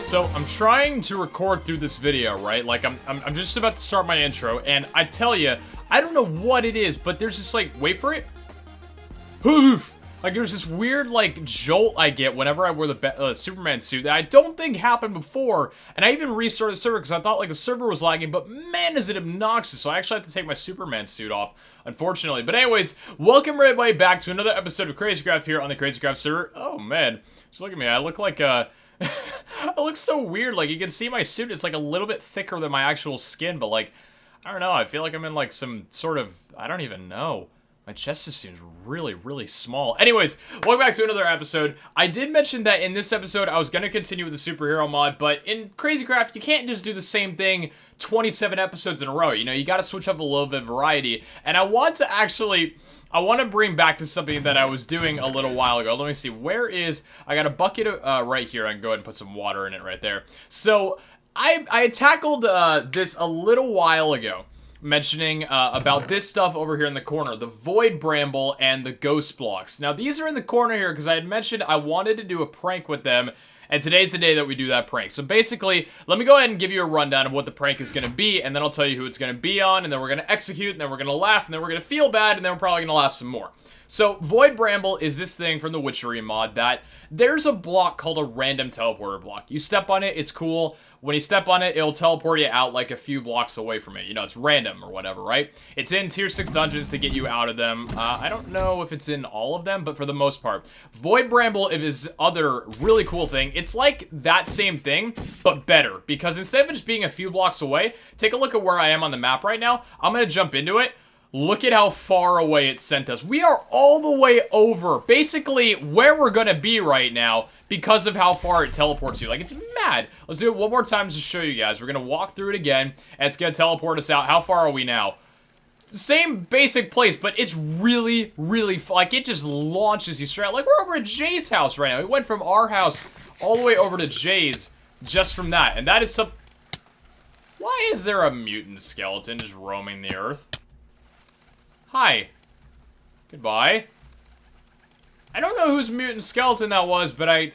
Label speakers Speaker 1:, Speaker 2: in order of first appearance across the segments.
Speaker 1: So I'm trying to record through this video, right? Like I'm just about to start my intro, and I tell you, I don't know what it is, but there's this like, wait for it. Like there's this weird like jolt I get whenever I wear the Superman suit that I don't think happened before, and I even restarted the server because I thought like the server was lagging, but man is it obnoxious, so I actually have to take my Superman suit off, unfortunately. But anyways, welcome everybody back to another episode of CrazyCraft here on the CrazyCraft server. Oh man, just look at me, I look like I look so weird. Like you can see my suit, it's like a little bit thicker than my actual skin, but like, I don't know, I feel like I'm in like some sort of, I don't even know. My chest just seems really, really small. Anyways, welcome back to another episode. I did mention that in this episode, I was going to continue with the superhero mod, but in CrazyCraft, you can't just do the same thing 27 episodes in a row. You know, you got to switch up a little bit of variety. And I want to bring back to something that I was doing a little while ago. Let me see, I got a bucket right here. I can go ahead and put some water in it right there. So, I tackled this a little while ago, mentioning about this stuff over here in the corner, the void bramble and the ghost blocks. Now these are in the corner here because I had mentioned I wanted to do a prank with them, and today's the day that we do that prank. So basically, let me go ahead and give you a rundown of what the prank is going to be, and then I'll tell you who it's going to be on, and then we're going to execute, and then we're going to laugh, and then we're going to feel bad, and then we're probably going to laugh some more. So, Void Bramble is this thing from the Witchery mod that there's a block called a random teleporter block. You step on it, it's cool. When you step on it, it'll teleport you out like a few blocks away from it. You know, it's random or whatever, right? It's in tier 6 dungeons to get you out of them. I don't know if it's in all of them, but for the most part. Void Bramble is other really cool thing. It's like that same thing, but better. Because instead of just being a few blocks away, take a look at where I am on the map right now. I'm going to jump into it. Look at how far away it sent us. We are all the way over, basically where we're gonna be right now because of how far it teleports you. Like, it's mad. Let's do it one more time to show you guys. We're gonna walk through it again, and it's gonna teleport us out. How far are we now? Same basic place, but it's really, really, like, it just launches you straight out. Like, we're over at Jay's house right now. We went from our house all the way over to Jay's just from that, and that is some... Why is there a mutant skeleton just roaming the earth? Hi. Goodbye. I don't know whose mutant skeleton that was, but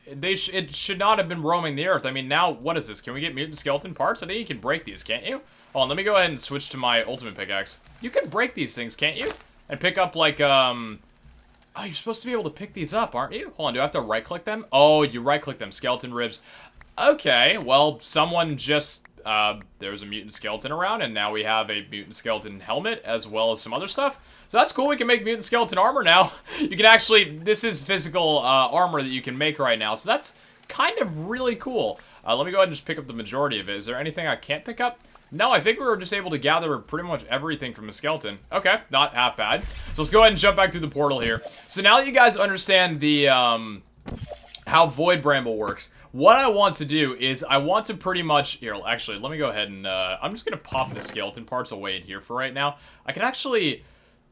Speaker 1: it should not have been roaming the earth. I mean, now, what is this? Can we get mutant skeleton parts? I think you can break these, can't you? Hold on, let me go ahead and switch to my ultimate pickaxe. You can break these things, can't you? And pick up, like, Oh, you're supposed to be able to pick these up, aren't you? Hold on, do I have to right-click them? Oh, you right-click them. Skeleton ribs. Okay, well, someone just... there's a mutant skeleton around, and now we have a mutant skeleton helmet, as well as some other stuff. So that's cool, we can make mutant skeleton armor now. You can actually, this is physical armor that you can make right now, so that's kind of really cool. Let me go ahead and just pick up the majority of it. Is there anything I can't pick up? No, I think we were just able to gather pretty much everything from a skeleton. Okay, not half bad. So let's go ahead and jump back through the portal here. So now that you guys understand the, how Void Bramble works, what I want to do is I want to pretty much... Here, actually, let me go ahead and... I'm just going to pop the skeleton parts away in here for right now. I can actually...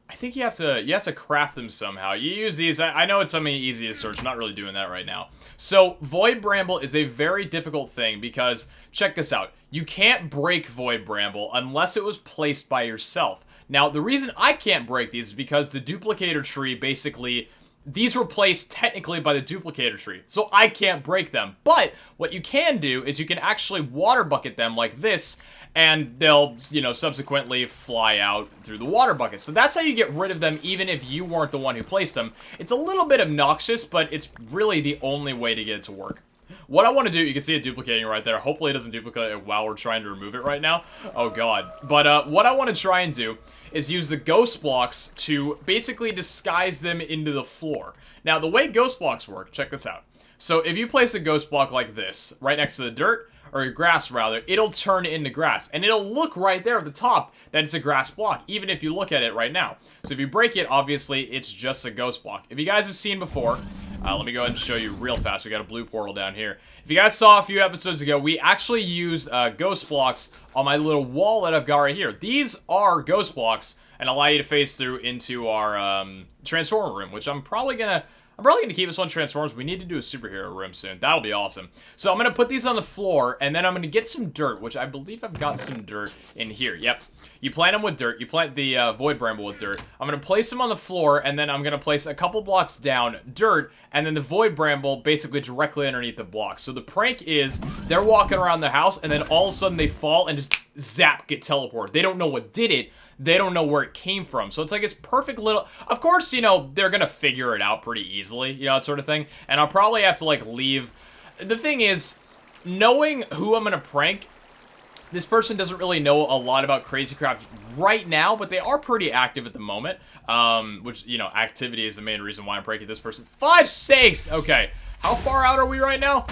Speaker 1: I think you have to craft them somehow. You use these... I know it's something easy to search. I'm not really doing that right now. So, Void Bramble is a very difficult thing because... Check this out. You can't break Void Bramble unless it was placed by yourself. Now, the reason I can't break these is because the duplicator tree basically... These were placed technically by the duplicator tree, so I can't break them. But what you can do is you can actually water bucket them like this, and they'll, you know, subsequently fly out through the water bucket. So that's how you get rid of them, even if you weren't the one who placed them. It's a little bit obnoxious, but it's really the only way to get it to work. What I want to do, you can see it duplicating right there. Hopefully it doesn't duplicate it while we're trying to remove it right now. Oh god. But what I want to try and do is use the ghost blocks to basically disguise them into the floor. Now, the way ghost blocks work, check this out. So if you place a ghost block like this, right next to the dirt, or grass rather, it'll turn into grass. And it'll look right there at the top that it's a grass block, even if you look at it right now. So if you break it, obviously, it's just a ghost block. If you guys have seen before... let me go ahead and show you real fast. We got a blue portal down here. If you guys saw a few episodes ago, we actually used ghost blocks on my little wall that I've got right here. These are ghost blocks and allow you to phase through into our transformer room, which I'm probably gonna... I'm probably going to keep this one Transformers. We need to do a superhero room soon. That'll be awesome. So I'm going to put these on the floor, and then I'm going to get some dirt, which I believe I've got some dirt in here. Yep. You plant them with dirt. You plant the Void Bramble with dirt. I'm going to place them on the floor, and then I'm going to place a couple blocks down dirt, and then the Void Bramble basically directly underneath the blocks. So the prank is they're walking around the house, and then all of a sudden they fall and just zap, get teleported. They don't know what did it. They don't know where it came from. So it's like this perfect little... Of course, you know, they're going to figure it out pretty easily, you know, that sort of thing. And I'll probably have to, like, leave... The thing is, knowing who I'm going to prank, this person doesn't really know a lot about Crazy Craft right now, but they are pretty active at the moment. Which, you know, activity is the main reason why I'm pranking this person. 5 sakes! Okay. How far out are we right now?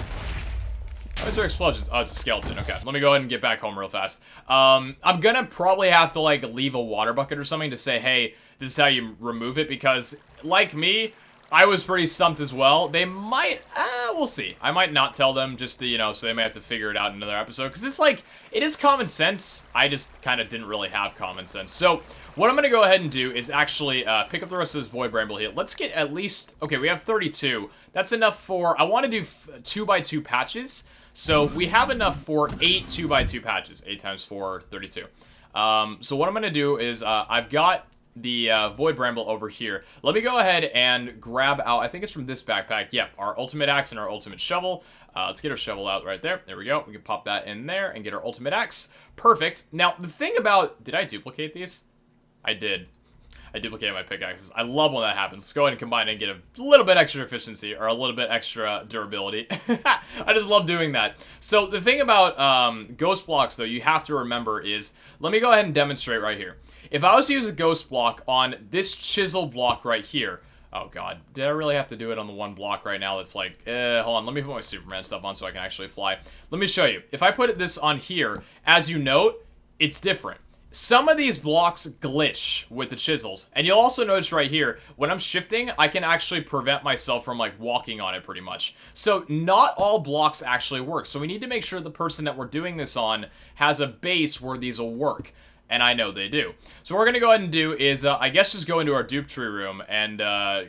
Speaker 1: Why is there explosions? Oh, it's a skeleton. Okay, let me go ahead and get back home real fast. I'm gonna probably have to, like, leave a water bucket or something to say, hey, this is how you remove it, because, like me, I was pretty stumped as well. They might, we'll see. I might not tell them just to, you know, so they may have to figure it out in another episode, because it's like, it is common sense. I just kind of didn't really have common sense. So, what I'm gonna go ahead and do is actually pick up the rest of this Void Bramble here. Let's get at least, okay, we have 32. That's enough for, I want to do 2x2 patches. So we have enough for 8 2x2 patches. 8 times 4, 32. So what I'm going to do is I've got the Void Bramble over here. Let me go ahead and grab out, I think it's from this backpack. Yep, our ultimate axe and our ultimate shovel. Let's get our shovel out right there. There we go. We can pop that in there and get our ultimate axe. Perfect. Now, the thing about... Did I duplicate these? I did. I duplicated my pickaxes. I love when that happens. Let's go ahead and combine it and get a little bit extra efficiency or a little bit extra durability. I just love doing that. So the thing about ghost blocks, though, you have to remember is, let me go ahead and demonstrate right here. If I was to use a ghost block on this chisel block right here, oh god, did I really have to do it on the one block right now that's like, hold on, let me put my Superman stuff on so I can actually fly. Let me show you. If I put this on here, as you note, it's different. Some of these blocks glitch with the chisels, and you'll also notice right here, when I'm shifting, I can actually prevent myself from, like, walking on it pretty much. So not all blocks actually work, so we need to make sure the person that we're doing this on has a base where these will work, and I know they do. So what we're going to go ahead and do is, I guess just go into our dupe tree room and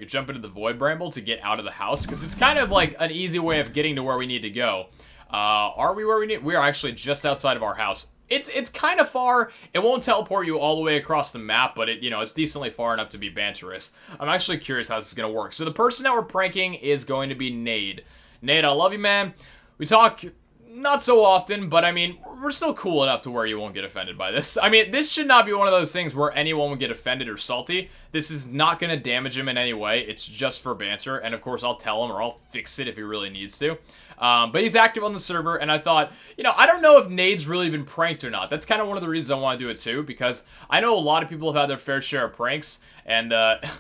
Speaker 1: jump into the Void Bramble to get out of the house, because it's kind of like an easy way of getting to where we need to go. Are we where we need? We are actually just outside of our house. It's kind of far. It won't teleport you all the way across the map, but it, you know, it's decently far enough to be banterous. I'm actually curious how this is going to work. So the person that we're pranking is going to be Nade. Nade, I love you, man. We talk not so often, but I mean, we're still cool enough to where you won't get offended by this. I mean, this should not be one of those things where anyone would get offended or salty. This is not going to damage him in any way. It's just for banter, and of course, I'll tell him or I'll fix it if he really needs to. But he's active on the server, and I thought, you know, I don't know if Nade's really been pranked or not. That's kind of one of the reasons I want to do it too, because I know a lot of people have had their fair share of pranks, and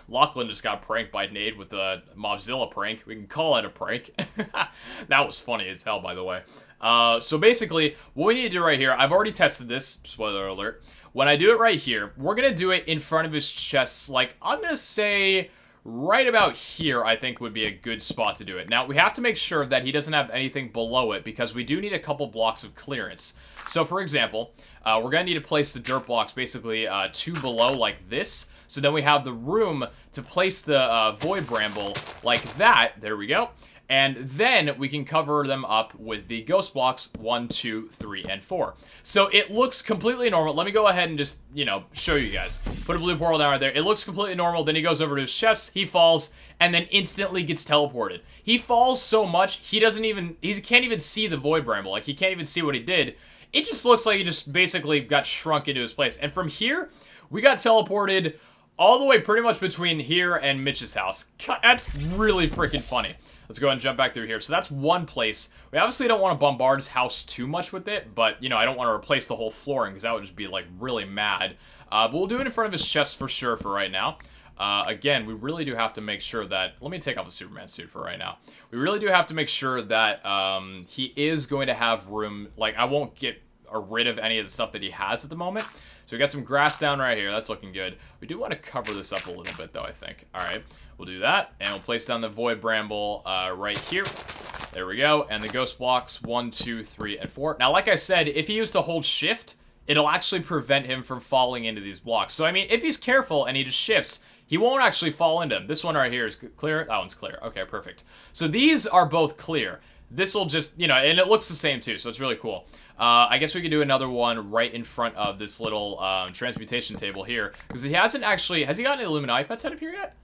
Speaker 1: Lachlan just got pranked by Nade with the Mobzilla prank. We can call it a prank. That was funny as hell, by the way. So basically, what we need to do right here, I've already tested this, spoiler alert. When I do it right here, we're going to do it in front of his chest, like, I'm going to say... right about here, I think, would be a good spot to do it. Now, we have to make sure that he doesn't have anything below it, because we do need a couple blocks of clearance. So, for example, we're going to need to place the dirt blocks basically 2 below like this. So then we have the room to place the Void Bramble like that. There we go. And then we can cover them up with the ghost blocks 1, 2, 3, and 4. So it looks completely normal. Let me go ahead and just, you know, show you guys. Put a blue portal down right there. It looks completely normal. Then he goes over to his chest, he falls, and then instantly gets teleported. He falls so much, he can't even see the Void Bramble. Like, he can't even see what he did. It just looks like he just basically got shrunk into his place. And from here, we got teleported all the way pretty much between here and Mitch's house. God, that's really freaking funny. Let's go ahead and jump back through here. So that's one place. We obviously don't want to bombard his house too much with it, but, you know, I don't want to replace the whole flooring because that would just be, like, really mad. But we'll do it in front of his chest for sure for right now. Again, we really do have to make sure that... Let me take off the Superman suit for right now. We really do have to make sure that he is going to have room. Like, I won't get rid of any of the stuff that he has at the moment. So we got some grass down right here. That's looking good. We do want to cover this up a little bit, though, I think. All right. We'll do that, and we'll place down the Void Bramble right here. There we go, and the ghost blocks 1, 2, 3, and 4. Now, like I said, if he used to hold shift, it'll actually prevent him from falling into these blocks. So, I mean, if he's careful and he just shifts, he won't actually fall into them. This one right here is clear. That one's clear. Okay, perfect. So these are both clear. This will just, you know, and it looks the same too, so it's really cool. I guess we could do another one right in front of this little transmutation table here, because he hasn't actually, has he gotten an Illuminati pet set up here yet?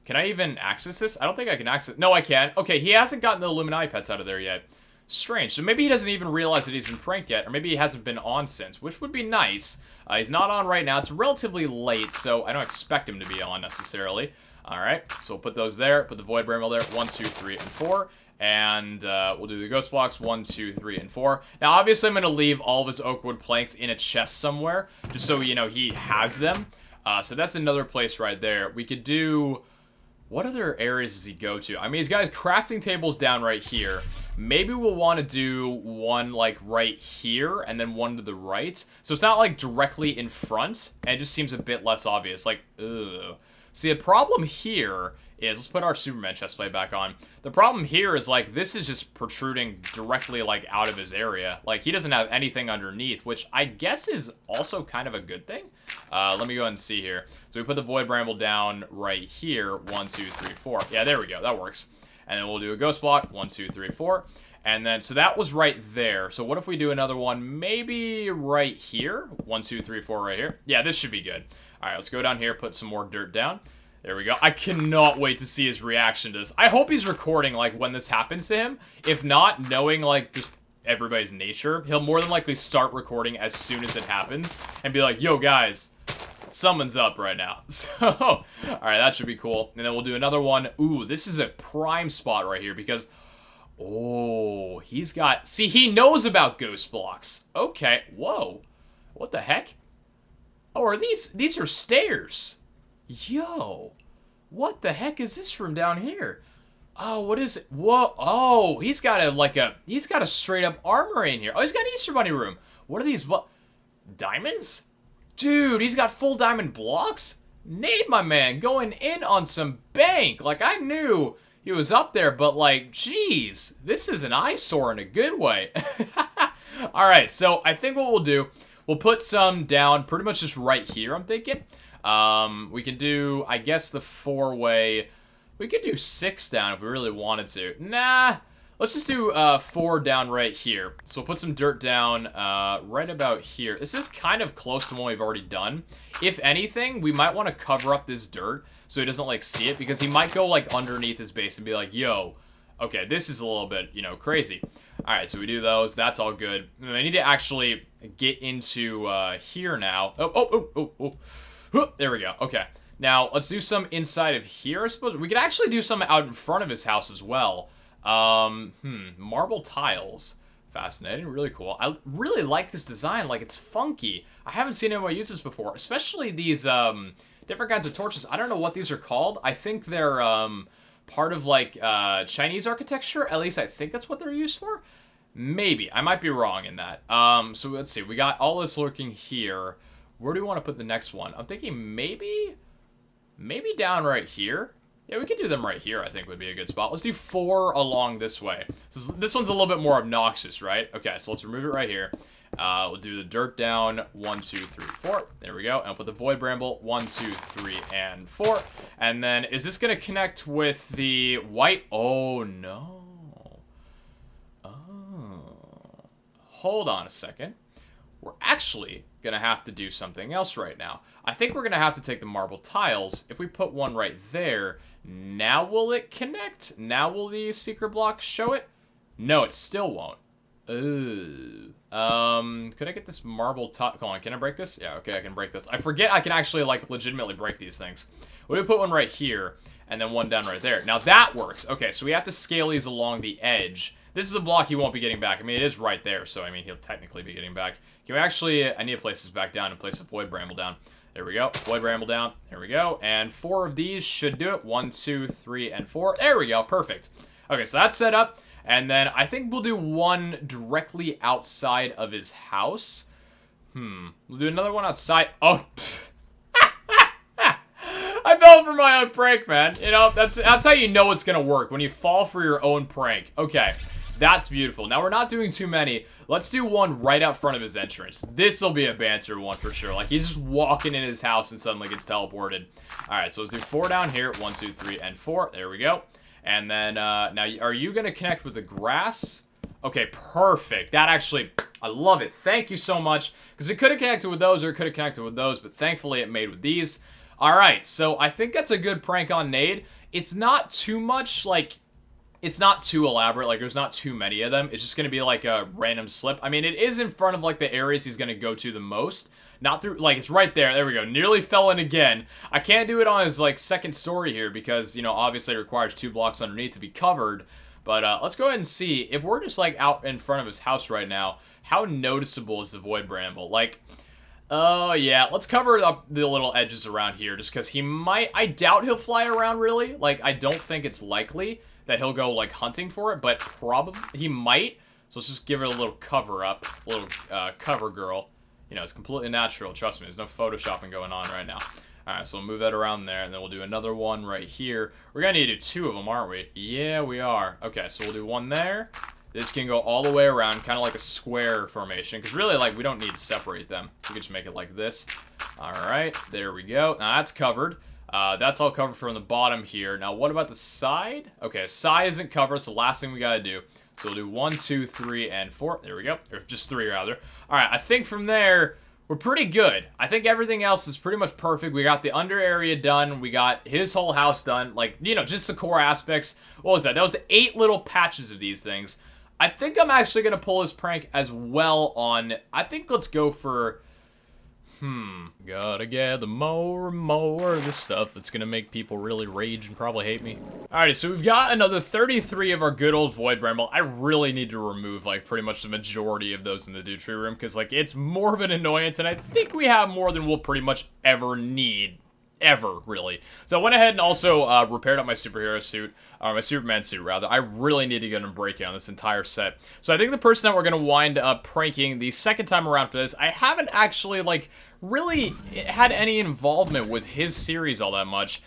Speaker 1: Can I even access this? I don't think I can access, no I can. Okay, he hasn't gotten the Illuminati pets out of there yet. Strange, so maybe he doesn't even realize that he's been pranked yet, or maybe he hasn't been on since, which would be nice. He's not on right now, it's relatively late, so I don't expect him to be on necessarily. Alright, so we'll put those there, put the Void Bramble there, 1, 2, 3, and 4. And we'll do the ghost blocks 1, 2, 3, and 4. Now, obviously, I'm going to leave all of his oak wood planks in a chest somewhere, just so, you know, he has them. So that's another place right there. We could do... What other areas does he go to? I mean, he's got his crafting tables down right here. Maybe we'll want to do one, like, right here, and then one to the right. So it's not, like, directly in front, and it just seems a bit less obvious. Like, ugh. See, the problem here is, let's put our Superman chestplate back on. The problem here is, like, this is just protruding directly, like, out of his area. Like, he doesn't have anything underneath, which I guess is also kind of a good thing. Let me go ahead and see here. So we put the Void Bramble down right here. 1, 2, 3, 4. Yeah, there we go. That works. And then we'll do a ghost block. 1, 2, 3, 4. And then, so that was right there. So what if we do another one maybe right here? 1, 2, 3, 4 right here. Yeah, this should be good. All right, let's go down here, put some more dirt down. There we go. I cannot wait to see his reaction to this. I hope he's recording, like, when this happens to him. If not, knowing, like, just everybody's nature, he'll more than likely start recording as soon as it happens and be like, yo, guys, someone's up right now. So, all right, that should be cool. And then we'll do another one. Ooh, this is a prime spot right here because, oh, he's got, see, he knows about ghost blocks. Okay, whoa. What the heck? Oh, are these are stairs. Yo, what the heck is this from down here? Oh, what is it? Whoa, oh, he's got a straight up armory in here. Oh, he's got an Easter Bunny room. What are these, what, diamonds? Dude, he's got full diamond blocks? Nade, my man, going in on some bank. Like, I knew he was up there, but like, geez, this is an eyesore in a good way. All right, so I think what we'll do, we'll put some down pretty much just right here, I'm thinking. We can do, I guess, the 4-way. We could do 6 down if we really wanted to. Nah, let's just do 4 down right here. So we'll put some dirt down right about here. This is kind of close to what we've already done. If anything, we might want to cover up this dirt so he doesn't, like, see it, because he might go, like, underneath his base and be like, yo, okay, this is a little bit, you know, crazy. All right, so we do those. That's all good. I need to actually get into here now. Oh. There we go. Okay. Now, let's do some inside of here, I suppose. We could actually do some out in front of his house as well. Marble tiles. Fascinating. Really cool. I really like this design. Like, it's funky. I haven't seen anyone use this before. Especially these, different kinds of torches. I don't know what these are called. I think they're, part of, like, Chinese architecture. At least I think that's what they're used for. Maybe. I might be wrong in that. So let's see. We got all this lurking here. Where do we want to put the next one? I'm thinking maybe down right here. Yeah, we could do them right here, I think would be a good spot. Let's do 4 along this way. So this one's a little bit more obnoxious, right? Okay, so let's remove it right here. We'll do the dirt down, 1, 2, 3, 4. There we go. And I'll put the Void Bramble, 1, 2, 3, and 4. And then, is this going to connect with the white? Oh, no. Oh. Hold on a second. We're actually going to have to do something else right now. I think we're going to have to take the marble tiles. If we put one right there, now will it connect? Now will the secret block show it? No, it still won't. Ooh. Could I get this marble tile? Hold on, can I break this? Yeah, okay, I can break this. I forget I can actually, like, legitimately break these things. We're gonna put one right here, and then one down right there. Now that works. Okay, so we have to scale these along the edge. This is a block he won't be getting back. I mean, it is right there, so, I mean, he'll technically be getting back. Can we actually, I need to place this back down and place a Void Bramble down. There we go. Void Bramble down. There we go. And 4 of these should do it. 1, 2, 3, and 4. There we go. Perfect. Okay, so that's set up. And then I think we'll do one directly outside of his house. We'll do another one outside. Oh, I fell for my own prank, man. You know, that's how you know it's gonna work, when you fall for your own prank. Okay, That's beautiful. Now, we're not doing too many. Let's do one right out front of his entrance. This will be a banter one for sure. Like, he's just walking in his house and suddenly gets teleported. All right, so let's do 4 down here. 1, 2, 3, and 4. There we go. And then, now, are you going to connect with the grass? Okay, perfect. That actually, I love it. Thank you so much. Because it could have connected with those or it could have connected with those, but thankfully it made with these. All right, so I think that's a good prank on Nade. It's not too much, like, it's not too elaborate. Like, there's not too many of them. It's just going to be like a random slip. I mean, it is in front of, like, the areas he's going to go to the most. Not through, like, it's right there. There we go. Nearly fell in again. I can't do it on his, like, second story here because, you know, obviously it requires 2 blocks underneath to be covered. But let's go ahead and see. If we're just, like, out in front of his house right now, how noticeable is the void bramble? Like, oh, yeah. Let's cover up the little edges around here just because he might... I doubt he'll fly around, really. Like, I don't think it's likely that he'll go, like, hunting for it, but probably he might. So let's just give it a little cover up, a little cover girl. You know, it's completely natural. Trust me, there's no photoshopping going on right now. All right, so we'll move that around there, and then we'll do another one right here. We're going to need to do 2 of them, aren't we? Yeah, we are. Okay, so we'll do 1 there. This can go all the way around, kind of like a square formation, because really, like, we don't need to separate them. We can just make it like this. All right, there we go. Now, that's covered. That's all covered from the bottom here. Now, what about the side? Okay, side isn't covered, so last thing we got to do. So we'll do 1, 2, 3, and 4. There we go. Or just 3, rather. All right, I think from there... we're pretty good. I think everything else is pretty much perfect. We got the under area done. We got his whole house done. Like, you know, just the core aspects. What was that? That was 8 little patches of these things. I think I'm actually going to pull this prank as well on... I think let's go for... Gotta gather more and more of this stuff that's gonna make people really rage and probably hate me. Alrighty, so we've got another 33 of our good old void bramble. I really need to remove, like, pretty much the majority of those in the dude tree room, because, like, it's more of an annoyance, and I think we have more than we'll pretty much ever need. Ever, really. So I went ahead and also repaired up my superhero suit, or my Superman suit, rather. I really need to get a break on this entire set. So I think the person that we're going to wind up pranking the second time around for this, I haven't actually, like, really had any involvement with his series all that much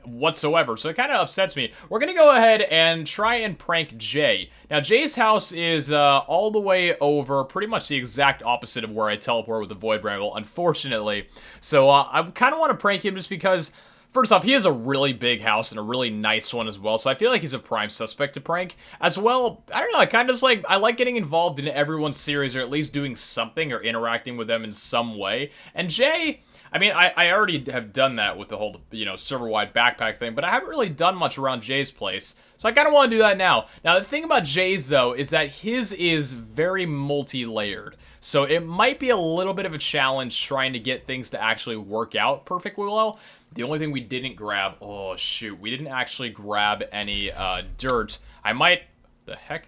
Speaker 1: whatsoever, so it kind of upsets me. We're gonna go ahead and try and prank Jay. Now, Jay's house is all the way over, pretty much the exact opposite of where I teleport with the void bramble, unfortunately. So I kind of want to prank him just because, first off, he has a really big house and a really nice one as well, so I feel like he's a prime suspect to prank. As well, I don't know, I kind of just like, I like getting involved in everyone's series, or at least doing something or interacting with them in some way. And Jay, I mean, I already have done that with the whole, you know, server-wide backpack thing, but I haven't really done much around Jay's place, so I kind of want to do that now. Now, the thing about Jay's, though, is that his is very multi-layered, so it might be a little bit of a challenge trying to get things to actually work out perfectly well. The only thing we didn't grab... oh, shoot. We didn't actually grab any dirt. I might... the heck?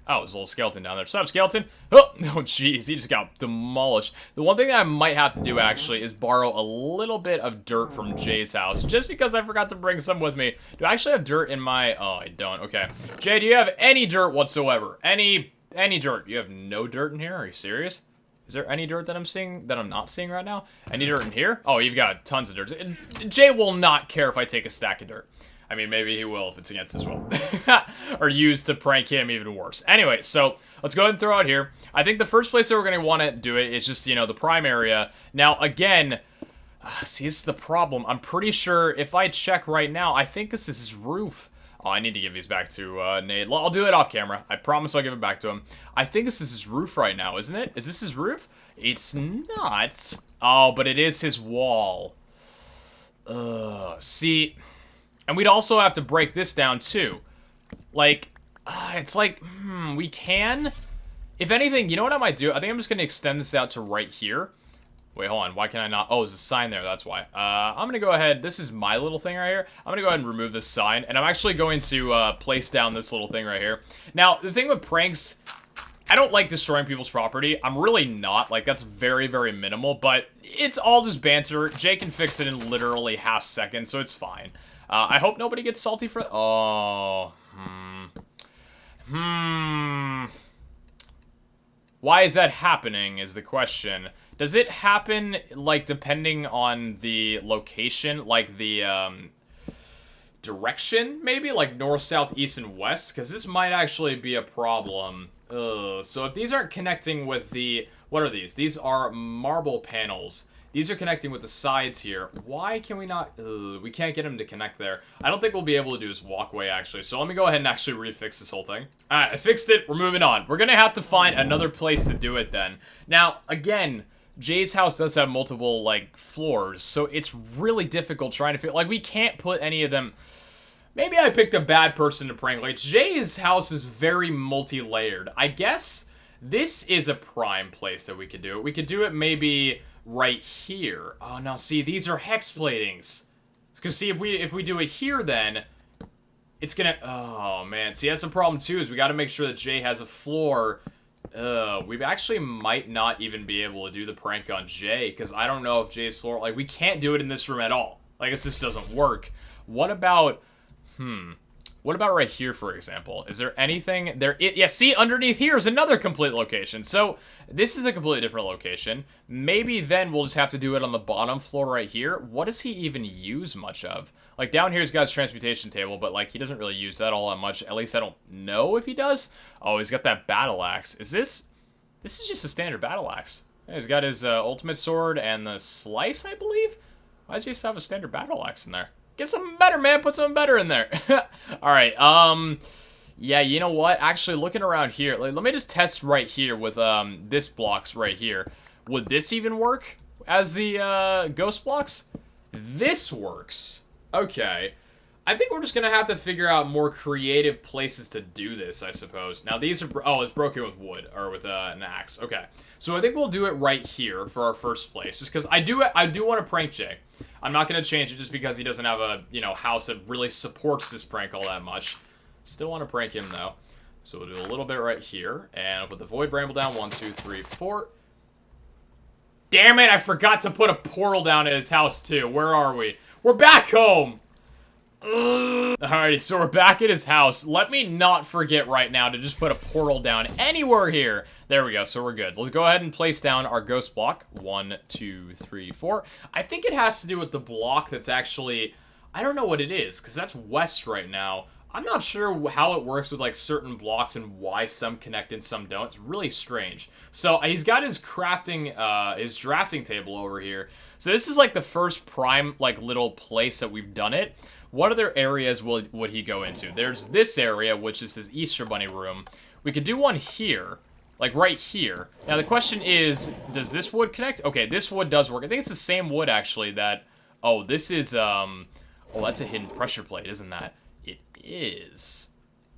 Speaker 1: Oh, there's a little skeleton down there. What's up, skeleton? Oh, jeez. He just got demolished. The one thing that I might have to do, actually, is borrow a little bit of dirt from Jay's house, just because I forgot to bring some with me. Do I actually have dirt in my... oh, I don't. Okay. Jay, do you have any dirt whatsoever? Any dirt? You have no dirt in here? Are you serious? Is there any dirt that I'm seeing that I'm not seeing right now? Any dirt in here? Oh, you've got tons of dirt. Jay will not care if I take a stack of dirt. I mean, maybe he will if it's against his will. Or used to prank him even worse. Anyway, so let's go ahead and throw it here. I think the first place that we're going to want to do it is just, you know, the prime area. Now, again, see, this is the problem. I'm pretty sure if I check right now, I think this is his roof. Oh, I need to give these back to Nade. I'll do it off camera. I promise I'll give it back to him. I think this is his roof right now, isn't it? Is this his roof? It's not. Oh, but it is his wall. See... and we'd also have to break this down, too. Like, it's like, we can... if anything, you know what I might do? I think I'm just going to extend this out to right here. Wait, hold on. Why can I not? Oh, there's a sign there. That's why. I'm going to go ahead. This is my little thing right here. I'm going to go ahead and remove this sign. And I'm actually going to place down this little thing right here. Now, the thing with pranks... I don't like destroying people's property. I'm really not. Like, that's very, very minimal. But it's all just banter. Jay can fix it in literally half second, so it's fine. I hope nobody gets salty for... oh. Why is that happening is the question. Does it happen, like, depending on the location? Like, the, direction, maybe? Like north, south, east, and west? Because this might actually be a problem. So if these aren't connecting with the... What are these? These are marble panels. These are connecting with the sides here. Why can we not... we can't get them to connect there. I don't think we'll be able to do this walkway, actually. So let me go ahead and actually refix this whole thing. Alright, I fixed it. We're moving on. We're gonna have to find another place to do it then. Now, again... Jay's house does have multiple, like, floors, so it's really difficult trying to fit... Like, we can't put any of them... Maybe I picked a bad person to prank. Like, Jay's house is very multi-layered. I guess this is a prime place that we could do it. We could do it maybe right here. Oh, no, see, these are hex platings. Because, see, if we do it here, then... It's gonna... Oh, man. See, that's the problem, too, is we gotta make sure that Jay has a floor... we actually might not even be able to do the prank on Jay, because I don't know if Jay's floor... Like, we can't do it in this room at all. Like, this just doesn't work. What about... What about right here, for example? Is there anything there? Yeah, see, underneath here is another complete location. So, this is a completely different location. Maybe then we'll just have to do it on the bottom floor right here. What does he even use much of? Like, down here's got his transmutation table, but, like, he doesn't really use that all that much. At least I don't know if he does. Oh, he's got that battle axe. Is this... This is just a standard battle axe. Yeah, he's got his ultimate sword and the slice, I believe? Why does he just have a standard battle axe in there? Get something better, man. Put something better in there. Alright, yeah, you know what? Actually, looking around here, let me just test right here with, this blocks right here. Would this even work as the, ghost blocks? This works. Okay. I think we're just gonna have to figure out more creative places to do this, I suppose. Now, these are... Oh, it's broken with wood, or with, an axe. Okay. So I think we'll do it right here for our first place, just because I do want to prank Jay. I'm not going to change it just because he doesn't have a, you know, house that really supports this prank all that much. Still want to prank him, though. So we'll do a little bit right here, and I'll put the void bramble down. 1, 2, 3, 4. Damn it, I forgot to put a portal down at his house, too. Where are we? We're back home! Alrighty, so we're back at his house. Let me not forget right now to just put a portal down anywhere here. There we go, so we're good. Let's go ahead and place down our ghost block. 1, 2, 3, 4. I think it has to do with the block that's actually... I don't know what it is, because that's west right now. I'm not sure how it works with, like, certain blocks and why some connect and some don't. It's really strange. So, he's got his crafting, his drafting table over here. So, this is, like, the first prime, like, little place that we've done it. What other areas would he go into? There's this area, which is his Easter Bunny room. We could do one here, like right here. Now, the question is, does this wood connect? Okay, this wood does work. I think it's the same wood, actually, that... Oh, this is, Oh, that's a hidden pressure plate, isn't that? It is.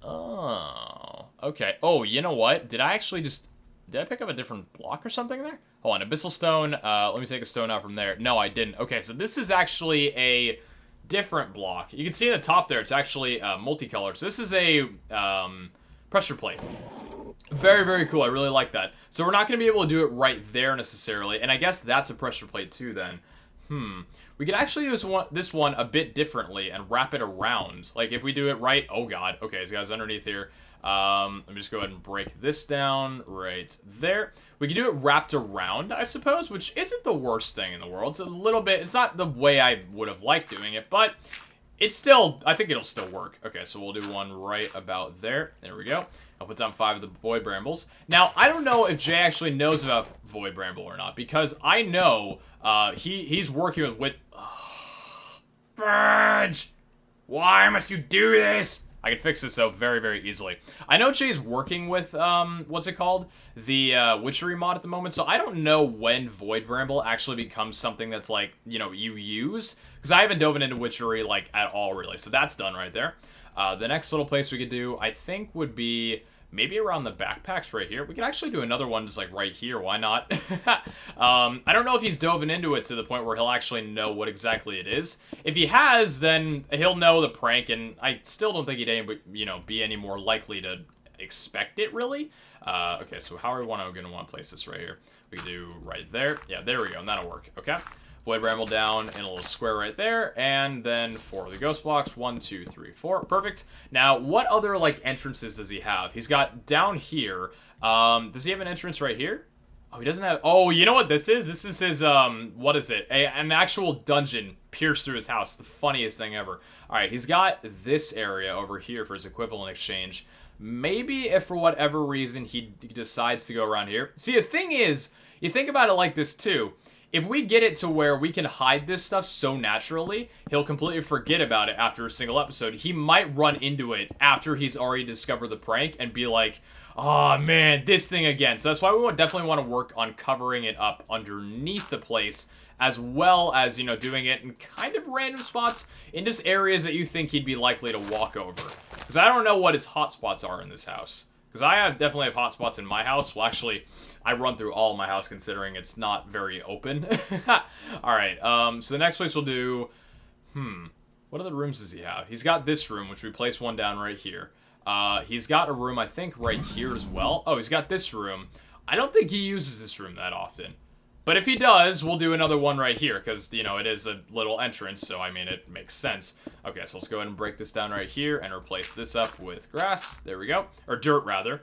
Speaker 1: Oh, okay. Oh, you know what? Did I actually just... Did I pick up a different block or something there? Hold on, Abyssal Stone. Let me take a stone out from there. No, I didn't. Okay, so this is actually a... different block. You can see at the top there, it's actually multicolored. So this is a pressure plate. Very, very cool. I really like that. So we're not going to be able to do it right there necessarily. And I guess that's a pressure plate too then. We could actually use this one a bit differently and wrap it around. Like if we do it right... Oh god. Okay, so guys, underneath here. Let me just go ahead and break this down right there. We can do it wrapped around, I suppose, which isn't the worst thing in the world. It's a little bit... It's not the way I would have liked doing it, but it's still... I think it'll still work. Okay, so we'll do one right about there. There we go. I'll put down 5 of the void brambles. Now, I don't know if Jay actually knows about void bramble or not, because I know he's working with... Fudge! Why must you do this? I can fix this, though, very, very easily. I know Jay's working with, what's it called? The, witchery mod at the moment, so I don't know when Void Bramble actually becomes something that's, like, you know, you use. Because I haven't dove into witchery, like, at all, really. So that's done right there. The next little place we could do, I think, would be maybe around the backpacks right here. We could actually do another one just, like, right here. Why not? I don't know if he's dove into it to the point where he'll actually know what exactly it is. If he has, then he'll know the prank, and I still don't think he'd, you know, be any more likely to expect it, really. Okay, so how are we going to want to place this right here? We can do right there. Yeah, there we go, and that'll work. Okay. Void Bramble down in a little square right there, and then 4 of the ghost blocks. 1, 2, 3, 4. Perfect. Now, what other, like, entrances does he have? He's got down here. Does he have an entrance right here? Oh, he doesn't have... Oh, you know what this is? This is his, what is it? An actual dungeon pierced through his house. The funniest thing ever. Alright, he's got this area over here for his equivalent exchange. Maybe if for whatever reason he decides to go around here. See, the thing is, you think about it like this too. If we get it to where we can hide this stuff so naturally, he'll completely forget about it after a single episode. He might run into it after he's already discovered the prank and be like, oh man, this thing again. So that's why we would definitely want to work on covering it up underneath the place, as well as, you know, doing it in kind of random spots in just areas that you think he'd be likely to walk over. Because I don't know what his hotspots are in this house. Because I definitely have hotspots in my house. Well, actually, I run through all of my house considering it's not very open. Alright, so the next place we'll do... What other rooms does he have? He's got this room, which we place one down right here. He's got a room, I think, right here as well. Oh, he's got this room. I don't think he uses this room that often. But if he does, we'll do another one right here, because, you know, it is a little entrance, so, I mean, it makes sense. Okay, so let's go ahead and break this down right here and replace this up with grass. There we go. Or dirt, rather.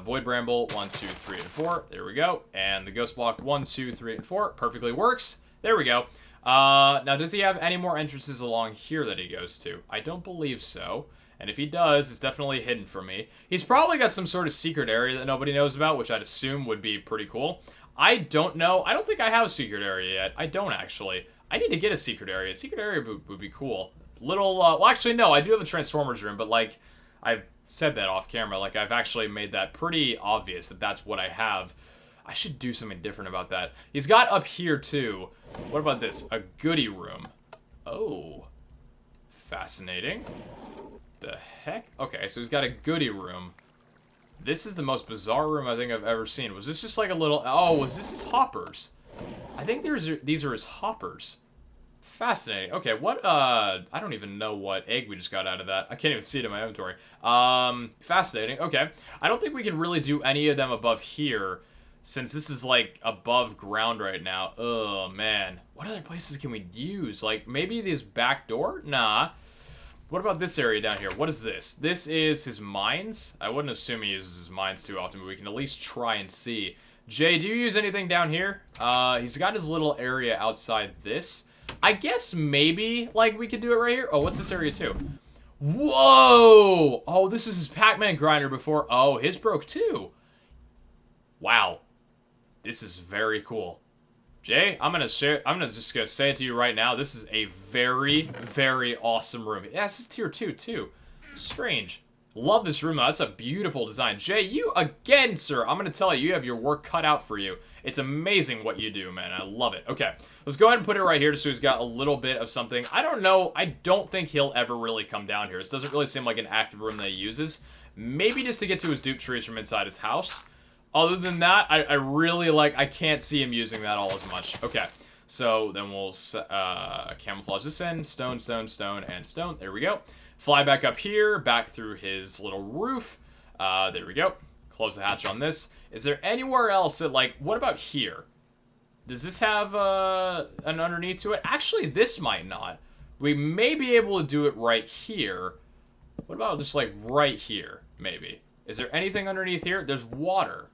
Speaker 1: Void bramble, 1, 2, 3, and 4. There we go. And the ghost block, 1, 2, 3, and 4. Perfectly works. There we go. Now, does he have any more entrances along here that he goes to? I don't believe so. And if he does, it's definitely hidden from me. He's probably got some sort of secret area that nobody knows about, which I'd assume would be pretty cool. I don't know. I don't think I have a secret area yet. I don't, actually. I need to get a secret area. A secret area would be cool. Little, well, actually, no. I do have a Transformers room, but, like, I've said that off camera. Like, I've actually made that pretty obvious that that's what I have. I should do something different about that. He's got up here, too. What about this? A goodie room. Oh. Fascinating. The heck? Okay, so he's got a goodie room. This is the most bizarre room I think I've ever seen. Was this just like a little... Oh, was this his hoppers? I think these are his hoppers. Fascinating. Okay, what, I don't even know what egg we just got out of that. I can't even see it in my inventory. Fascinating. Okay. I don't think we can really do any of them above here, since this is, like, above ground right now. Oh, man. What other places can we use? Like, maybe this back door? Nah. What about this area down here? What is this? This is his mines. I wouldn't assume he uses his mines too often, but we can at least try and see. Jay, do you use anything down here? He's got his little area outside this. I guess maybe, like, we could do it right here. Oh, what's this area too? Whoa! Oh, this is his Pac-Man grinder before. Oh, his broke too. Wow. This is very cool. Jay, I'm just gonna say it to you right now. This is a very, very awesome room. Yeah, this is tier 2 too. Strange. Love this room though. That's a beautiful design. Jay, you again, sir. I'm gonna tell you, you have your work cut out for you. It's amazing what you do, man. I love it. Okay, let's go ahead and put it right here just so he's got a little bit of something. I don't know. I don't think he'll ever really come down here. This doesn't really seem like an active room that he uses. Maybe just to get to his dupe trees from inside his house. Other than that, I really, like, I can't see him using that all as much. Okay, so then we'll camouflage this in. Stone, stone, stone, and stone. There we go. Fly back up here, back through his little roof. There we go. Close the hatch on this. Is there anywhere else that, like, what about here? Does this have an underneath to it? Actually, this might not. We may be able to do it right here. What about just, like, right here, maybe? Is there anything underneath here? There's water.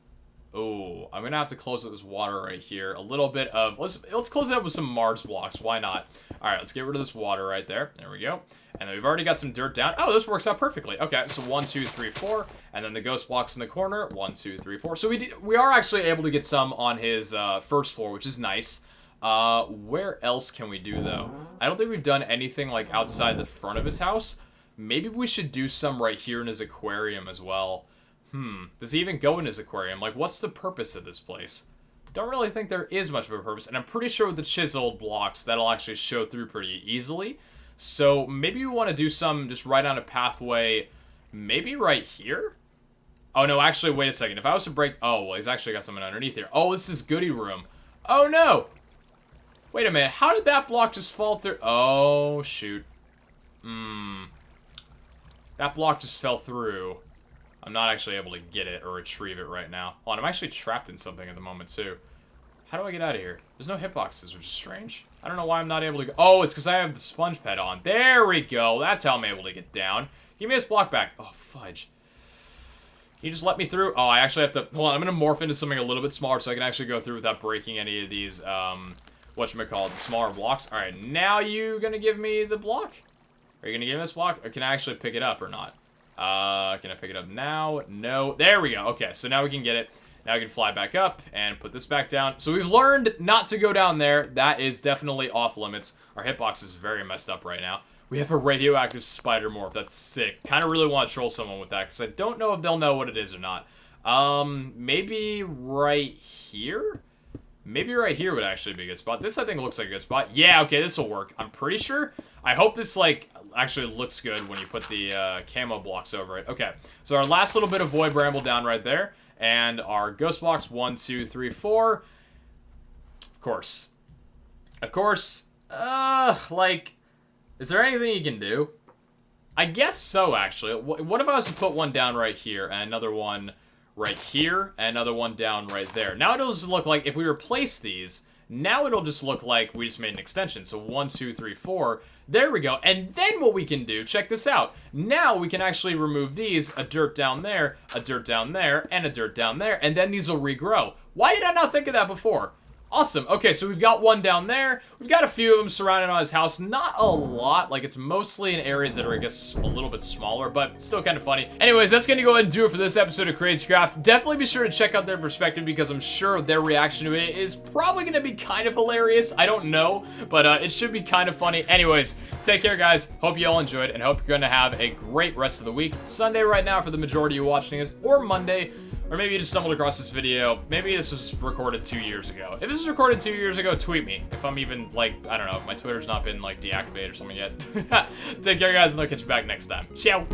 Speaker 1: Oh, I'm gonna have to close up this water right here. A little bit of... Let's close it up with some Mars blocks. Why not? Alright, let's get rid of this water right there. There we go. And then we've already got some dirt down. Oh, this works out perfectly. Okay, so 1, 2, 3, 4. And then the ghost blocks in the corner. 1, 2, 3, 4. So we are actually able to get some on his first floor, which is nice. Where else can we do, though? I don't think we've done anything, like, outside the front of his house. Maybe we should do some right here in his aquarium as well. Does he even go in his aquarium? Like, what's the purpose of this place? Don't really think there is much of a purpose, and I'm pretty sure with the chiseled blocks, that'll actually show through pretty easily. So maybe we want to do some just right on a pathway, maybe right here? Oh, no, actually, wait a second. If I was to break... Oh, well, he's actually got something underneath here. Oh, this is goodie room. Oh, no! Wait a minute. How did that block just fall through? Oh, shoot. That block just fell through. I'm not actually able to get it or retrieve it right now. Hold on, I'm actually trapped in something at the moment, too. How do I get out of here? There's no hitboxes, which is strange. I don't know why I'm not able to go. Oh, it's because I have the sponge pad on. There we go. That's how I'm able to get down. Give me this block back. Oh, fudge. Give you just let me through? Oh, I actually have to... Hold on, I'm going to morph into something a little bit smaller so I can actually go through without breaking any of these, whatchamacallit, the smaller blocks. All right, now you going to give me the block? Are you going to give me this block? Or can I actually pick it up or not? Can I pick it up now? No. There we go. Okay, so now we can get it. Now we can fly back up and put this back down. So we've learned not to go down there. That is definitely off limits. Our hitbox is very messed up right now. We have a radioactive spider morph. That's sick. Kind of really want to troll someone with that because I don't know if they'll know what it is or not. Maybe right here? Maybe right here would actually be a good spot. This, I think, looks like a good spot. Yeah, okay, this will work. I'm pretty sure. I hope this, like, actually looks good when you put the camo blocks over it. Okay, so our last little bit of void bramble down right there. And our ghost blocks, 1, 2, 3, 4. Of course. Of course. Like, is there anything you can do? I guess so, actually. What if I was to put one down right here and another one right here and another one down right there? Now it'll just look like if we replace these, now it'll just look like we just made an extension. So 1, 2, 3, 4. There we go. And then what we can do, check this out. Now we can actually remove these, a dirt down there, a dirt down there, and a dirt down there. And then these will regrow. Why did I not think of that before? Awesome. Okay, so we've got one down there. We've got a few of them surrounded on his house. Not a lot. Like, it's mostly in areas that are, I guess, a little bit smaller, but still kind of funny. Anyways, that's going to go ahead and do it for this episode of Crazy Craft. Definitely be sure to check out their perspective because I'm sure their reaction to it is probably going to be kind of hilarious. I don't know, but it should be kind of funny. Anyways, take care, guys. Hope you all enjoyed and hope you're going to have a great rest of the week. It's Sunday right now for the majority of you watching this, or Monday. Or maybe you just stumbled across this video. Maybe this was recorded 2 years ago. If this was recorded 2 years ago, tweet me. If I'm even, like, I don't know, if my Twitter's not been, like, deactivated or something yet. Take care, guys, and I'll catch you back next time. Ciao!